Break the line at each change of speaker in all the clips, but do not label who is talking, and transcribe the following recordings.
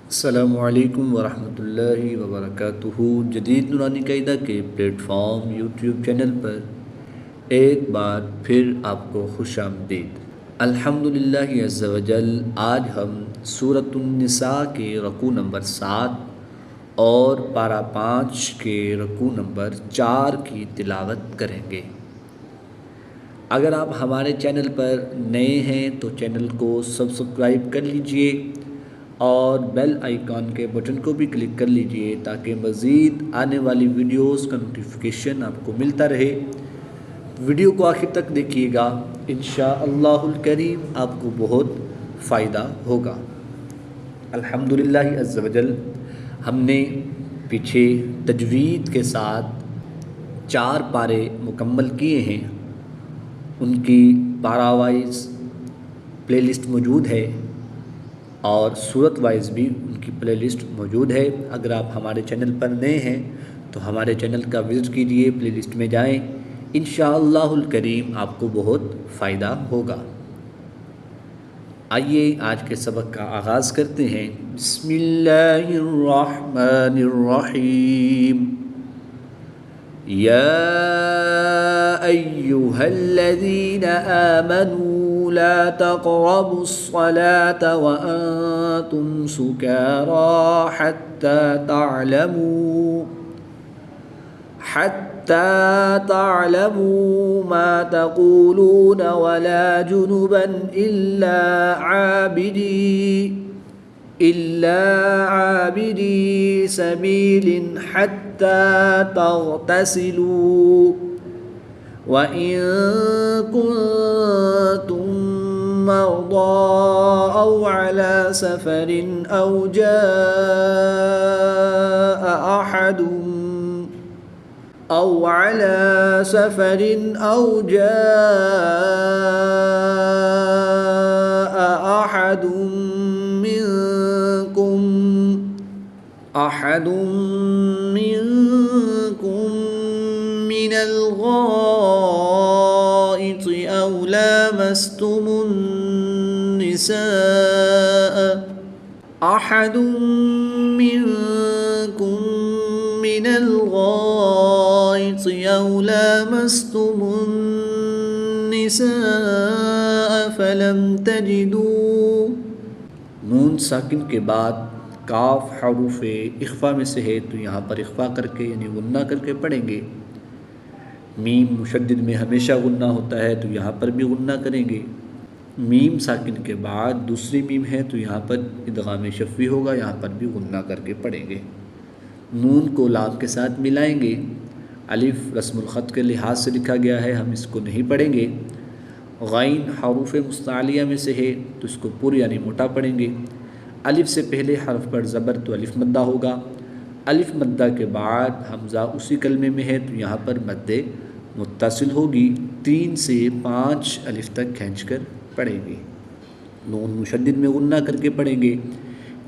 अस्सलामुअलैकुम वरहमतुल्लाहि वबरकातुहू। जदीद नूरानी क़ायदा के प्लेटफॉर्म यूट्यूब चैनल पर एक बार फिर आपको खुशामदीद। अल्हम्दुलिल्लाहि अज़्ज़ा वजल। आज हम सूरतुन्निसा के रकू नंबर 7 और पारा 5 के रकू नंबर 4 की तिलावत करेंगे। अगर आप हमारे चैनल पर नए हैं तो चैनल को सब्सक्राइब कर लीजिए और बेल आइकॉन के बटन को भी क्लिक कर लीजिए ताकि मज़ीद आने वाली वीडियोस का नोटिफिकेशन आपको मिलता रहे। वीडियो को आखिर तक देखिएगा, इंशाअल्लाहुल करीम आपको बहुत फ़ायदा होगा। अल्हम्दुलिल्लाह अज़्ज़ा वजल। हमने पीछे तजवीद के साथ 4 पारे मुकम्मल किए हैं। उनकी पारा वाइज प्लेलिस्ट मौजूद है और सूरत वाइज भी उनकी प्लेलिस्ट मौजूद है। अगर आप हमारे चैनल पर नए हैं तो हमारे चैनल का विज़िट कीजिए, प्लेलिस्ट में जाएं, इंशाअल्लाहुल करीम आपको बहुत फ़ायदा होगा। आइए आज के सबक का आगाज़ करते हैं। बिस्मिल्लाहिर्रहमानिर्रहीम। या अय्युहल्लज़ीना आमनू ला तक़रबुस्सलाता व अंतुम सुकारा हत्ता तअलमू मा तक़ूलून वला जुनुबन इल्ला आबिदी सबीलिन हत्ता तग़तसिलू व इन कुन्तुम मर्दा औ अला सफरिन औ जाअ अहदुम मिनकुम मिनल गाइत औ लामस्तुमुन निसाअ फलम तजिदू। नून साकिन के बाद काफ हरूफ इख्फ़ा में से है तो यहाँ पर इख्फ़ा करके यानी गुन्ना करके पढ़ेंगे। मीम मुशद्दिद में हमेशा गुन्ना होता है तो यहाँ पर भी गुन्ना करेंगे। मीम साकिन के बाद दूसरी मीम है तो यहाँ पर इदगाम शफ़ी होगा, यहाँ पर भी गुन्ना करके पढ़ेंगे। नून को लाम के साथ मिलाएंगे। अलिफ रस्मुल ख़त के लिहाज से लिखा गया है, हम इसको नहीं पढ़ेंगे। गैन हरूफ मुस्तालिया में से है तो इसको पूरी यानी मोटा पढ़ेंगे। अलिफ से पहले हर्फ पर ज़बर तो अलिफ मद्दा होगा। अलिफ मद्दा के बाद हमज़ा उसी कलमे में है तो यहाँ पर मद्दे मुत्तसिल होगी। 3 से 5 अलिफ तक खींचकर पढ़ेंगे। नून मुशद्दिद में गुन्ना करके पढ़ेंगे।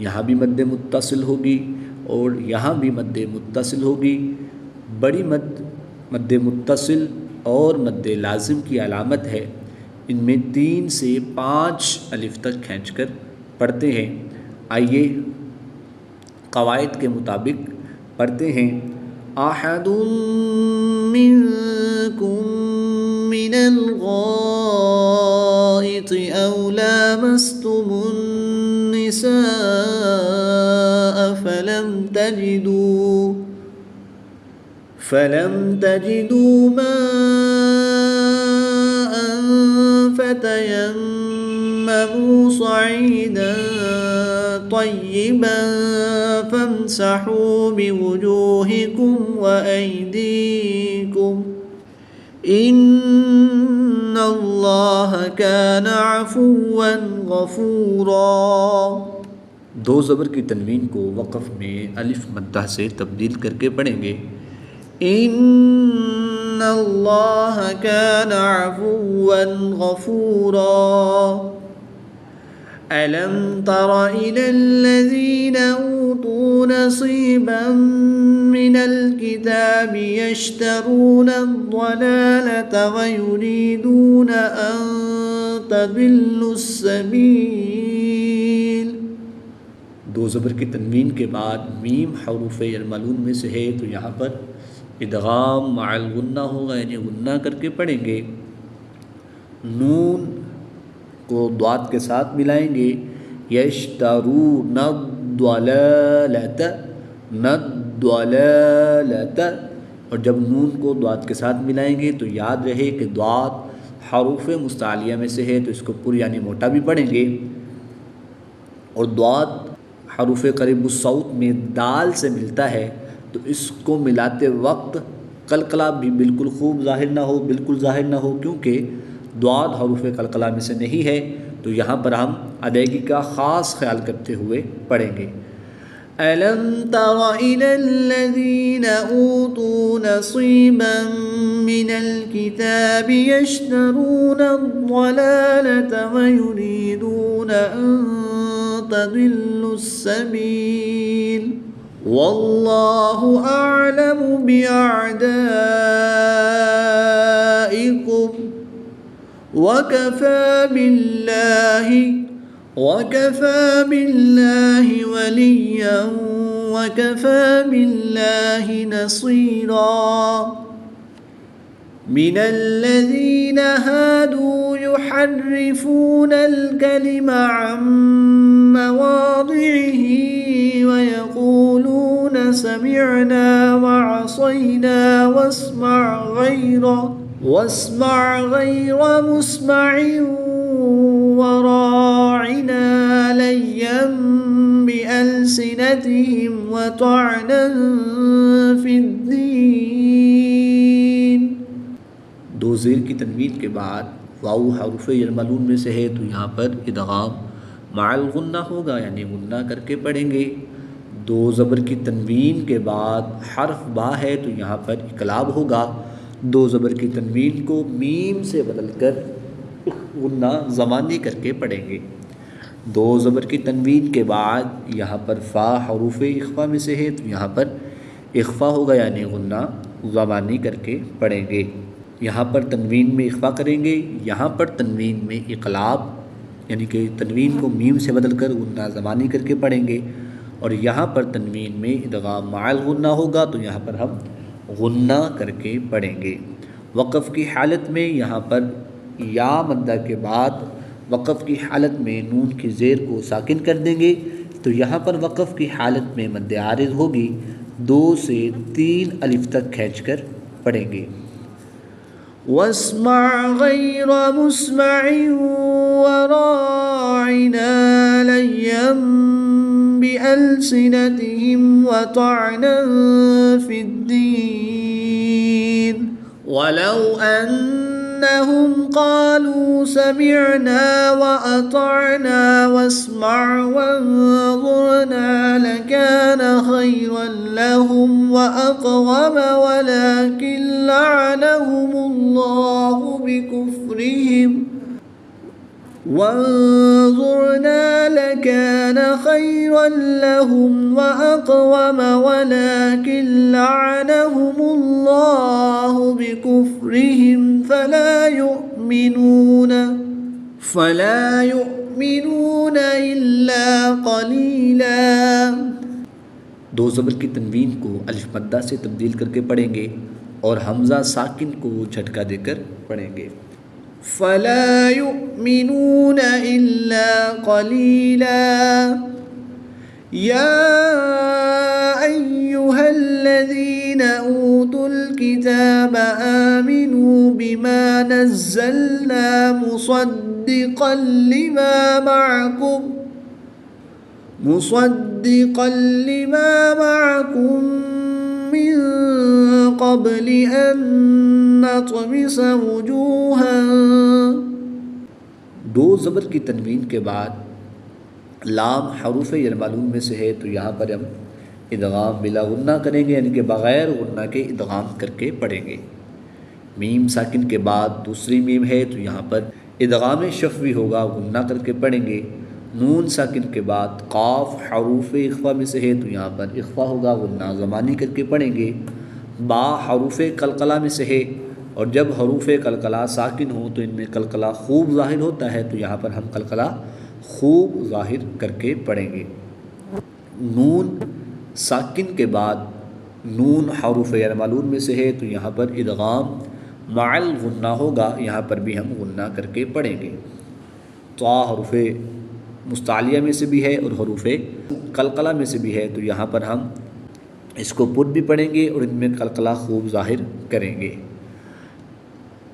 यहाँ भी मद्दे मुत्तसिल होगी और यहाँ भी मद्दे मुत्तसिल होगी। बड़ी मद्दे मुत्तसिल और मद्दे लाजिम की अलामत है। इनमें 3 से 5 अलिफ तक खींचकर पढ़ते हैं। आइए क़वाइद के मुताबिक पढ़ते हैं। अहदुम मिनकुम मिनल गाइत औ लामस्तुमुन निसाअ फलम तजिदू माअन फतयम्ममू सईदन तय्यिबन फम्सहू बिवुजूहिकुम व अयदीकुम इन्नल्लाह कान अफ़ुव्वन गफ़ूरा। 2 ज़बर की तनवीन को वक़फ़ में अलिफ मद्दा से तब्दील करके पढ़ेंगे। इन्नल्लाह कान अफ़ुव्वन गफ़ूरा। अलम तर इलल्लज़ीना ऊतू नसीबन मिनल किताबि यश्तरूना अद-दलालत व युरीदूना अन तदिल्लुस सबील। दो ज़बर की तनवीन के बाद मीम हरूफ यरमलून में से है तो यहाँ पर इदगाम मअल गुन्ना होगा, यानी गुन्ना करके पढ़ेंगे। नून को द्वात के साथ मिलाएंगे, यश्तरून द्वलालत नद्वलालत, और जब नून को द्वात के साथ मिलाएंगे तो याद रहे कि द्वात हरूफ मुस्तालिया में से है तो इसको पूरी यानी मोटा भी पढ़ेंगे, और द्वात हरूफ करीबुस्सौत में दाल से मिलता है तो इसको मिलाते वक्त कलकला भी बिल्कुल खूब ज़ाहिर ना हो, बिल्कुल ज़ाहिर ना हो, क्योंकि द्वात हरूफ कलकला में से नहीं है। तो यहाँ पर हम अदायगी का ख़ास ख्याल करते हुए पढ़ेंगे। अलम तरा इलल्लज़ीना ऊतू नसीबन मिनल किताबि यश्तरून अद-दलालत व युरीदून अन तदिल्लुस सबील वल्लाहु अअलमु बिअअदाइकुम वकफ़ा बिल्लाहि वलिय्यन वकफ़ा बिल्लाहि नसीरा। मिनल्लज़ीना हादू युहर्रिफूनल कलिमा अन मवादिइही वयक़ूलून समिअना वअसैना वस्मअ गैर मुस्मअइन वराअना लय्यन बिअल्सिनतिहिम वतअनन फिद्दीन। दो ज़ेर की तनवीन के बाद वाऊ हरूफ यरमलून में से है तो यहाँ पर इदगाम मअल गुन्ना होगा, यानी गुन्ना करके पढ़ेंगे। दो ज़बर की तनवीन के बाद हर्फ बा है तो यहाँ पर इकलाब होगा। दो ज़बर की तनवीन को मीम से बदलकर गुन्ना ज़मानी करके पढ़ेंगे। दो ज़बर की तनवीन के बाद यहाँ पर फ़ा हरूफ इख्फ़ा में से है तो यहाँ पर इख्फ़ा होगा, यानी गुन्ना ज़मानी करके पढ़ेंगे। यहाँ पर तनवीन में इख्फ़ा करेंगे, यहाँ पर तनवीन में इक़लाब यानी कि तनवीन को मीम से बदलकर गुन्ना ज़मानी करके पढ़ेंगे, और यहाँ पर तनवीन में इदगाम मअल गुन्ना होगा तो यहाँ पर हम गुन्ना करके पढ़ेंगे। वक़फ़ की हालत में यहाँ पर या मद्दा के बाद वक़फ़ की हालत में नून की ज़ेर को साकिन कर देंगे, तो यहाँ पर वक़फ़ की हालत में मद्दे आरिज़ होगी, 2 से 3 अलिफ तक खींचकर पढ़ेंगे। वस्मअ गैर मुस्मअइन वराअना लय्यन बिअल्सिनतिहिम वतअनन फिद्दीन वलौ अन्नहुम क़ालू समिअना वअतअना वस्मअ वन्ज़ुरना लकान खैरन लहुम वअक़वम वलाकिन लअनहुमुल्लाहु बिकुफ्रिहिम वन्ज़ुरना लकान खैरन लहुम वअक़वम वलाकिन लअनहुमुल्लाहु बिकुफ्रिहिम फला युअ्मिनून इल्ला क़लीला। दो ज़बर की तनवीन को अलिफ मद्दा से तब्दील करके पढ़ेंगे और हमज़ा साकिन को झटका देकर पढ़ेंगे। फला युअ्मिनून इल्ला क़लीला। या अय्युहल्लज़ीना ऊतुल किताब आमिनू बिमा नज़्ज़लना मुसद्दिक़न लिमा मअकुम मिन क़ब्लि अन नतमिस वुजूहन। दो ज़बर की तनवीन के बाद लाम हरूफ यरमलून में से है तो यहाँ पर हम इदगाम बिला गुन्ना करेंगे, यानी कि बग़ैर गुन्ना के इदगाम करके पढ़ेंगे। मीम साकिन के बाद दूसरी मीम है तो यहाँ पर इदगाम शफ़वी होगा, गुन्ना करके पढ़ेंगे। नून साकिन के बाद काफ हरूफ इख्फ़ा में से है तो यहाँ पर इख्फ़ा होगा, गुन्ना ज़मानी करके पढ़ेंगे। बा हरूफ कलकला में से है और जब हरूफ कलकला साकिन हो तो इनमें कलकला खूब ज़ाहिर होता है, तो यहाँ पर हम कलकला खूब ज़ाहिर करके पढ़ेंगे। नून साकिन के बाद नून हरूफ गैर मालूम में से है तो यहाँ पर इदगाम माल गुन्ना होगा, यहाँ पर भी हम गुन्ना करके पढ़ेंगे। तो हरूफ मुस्तालिया में से भी है और हरूफ कलकला में से भी है, तो यहाँ पर हम इसको पुट भी पढ़ेंगे और इनमें कलकला खूब ज़ाहिर करेंगे।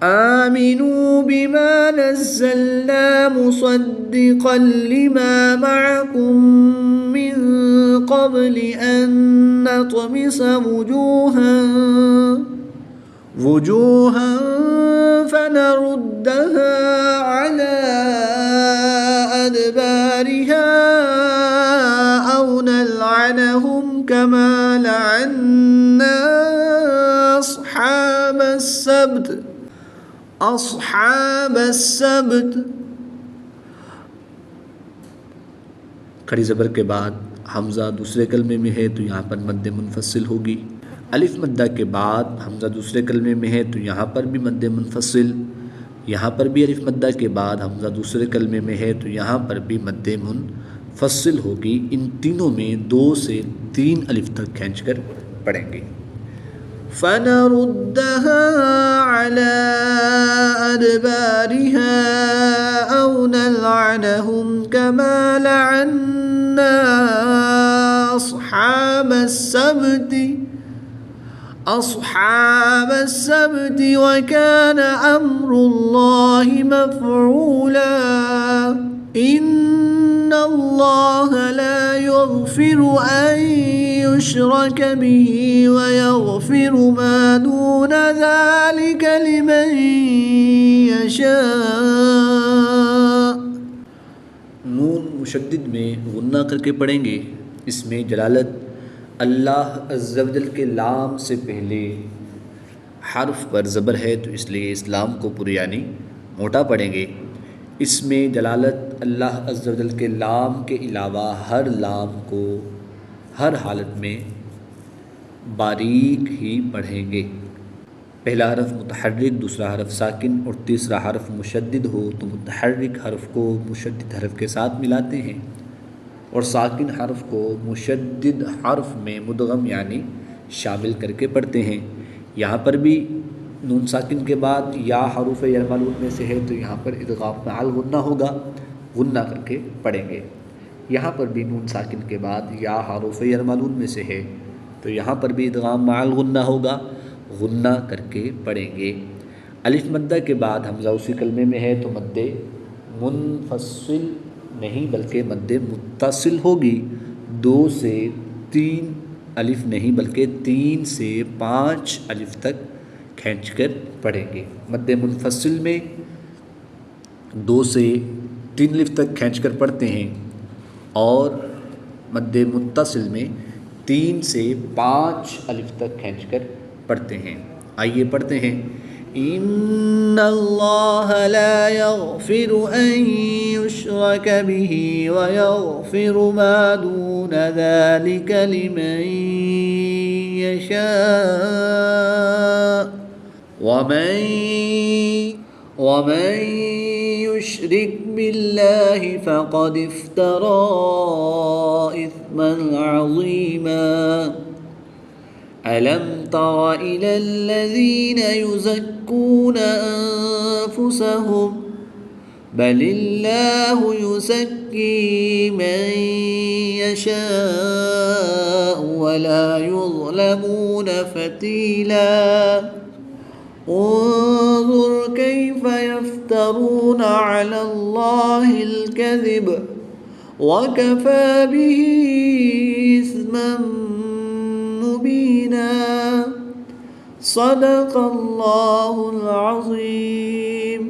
आमिनू बिमा नज़्ज़लना मुसद्दिक़न लिमा मअकुम मिन क़ब्लि अन नतमिस वुजूहन फनरुद्दहा अला अदबारिहा औ नलअनहुम कमा लअन्ना अस्हाबस्सब्त। खड़ी ज़बर के बाद हमज़ा दूसरे कलमे में है तो यहाँ पर मद्दे मुनफसिल होगी। अलिफ मद्दा के बाद हमज़ा दूसरे कलमे में है तो यहाँ पर भी मद्दे मुनफसिल। यहाँ पर भी अलिफ मद्दा के बाद हमज़ा दूसरे कलमे में है तो यहाँ पर भी मद्दे मुनफसिल होगी। इन तीनों में 2 से 3 अलिफ तक खींच कर पढ़ेंगे। फनरुद्दहा अला अदबारिहा औ नलअनहुम कमा लअन्ना अस्हाबस्सब्त व कान अम्रुल्लाहि मफ़ऊला। इन्नल्लाह ला यग़फ़िरु अन युश्रक बिही व यग़फ़िरु मा दून ज़ालिका लिमन यशा। नून मुशद्दिद में गुन्ना करके पढ़ेंगे। इसमें जलालत अल्लाह अज़्ज़ा व जल के लाम से पहले हर्फ पर ज़बर है तो इसलिए इस लाम को पूरी यानी मोटा पढ़ेंगे। इसमें जलालत अल्लाह अज़्ज़ा व जल के लाम के अलावा हर लाम को हर हालत में बारीक ही पढ़ेंगे। पहला हरफ मुतहर्रिक, दूसरा हरफ साकिन और तीसरा हरफ मुशद्दिद हो तो मुतहर्रिक हरफ को मुशद्दिद हरफ के साथ मिलाते हैं और साकिन हरफ को मुशद्दिद हरफ में मुदगम यानी शामिल करके पढ़ते हैं। यहाँ पर भी नून साकिन के बाद या हरूफ यरमलून में से है तो यहाँ पर इदगाम माल गुन्ना होगा, गुन्ना करके पढ़ेंगे। यहाँ पर भी नून साकिन के बाद या हरूफ यरमलून में से है तो यहाँ पर भी इदगाम माल गुन्ना होगा, गुन्ना करके पढ़ेंगे। अलिफ मद्दा के बाद हमज़ा उसी कलमे में है तो मद्दे मुनफसिल नहीं बल्कि मद्दे मुत्तसिल होगी। 2 से 3 अलिफ नहीं बल्कि 3 से 5 अलिफ तक खींच कर पढ़ेंगे। मद्दे मुनफसिल में 2 से 3 अलिफ तक खींच कर पढ़ते हैं और मद्दे मुत्तसिल में 3 से 5 अलिफ तक खींच कर पढ़ते हैं। आइए पढ़ते हैं। इन्नल्लाह ला यग़फ़िरु अन युश्रक बिही व यग़फ़िरु मा दून ज़ालिका लिमन यशा वमन युश्रिक बिल्लाहि फ़क़द इफ़्तरा इस्मन अज़ीमा। अलम तर इलल्लज़ीन युज़क्कून अन्फुसहुम बलिल्लाहु युज़क्की मन यशाअ वला युज़लमून फ़तीला। उन्ज़ुर कैफ़ यफ़्तरून अलल्लाहिल कज़िब वकफ़ा बिही इस्मन मुबीना। सदक़ल्लाहुल अज़ीम।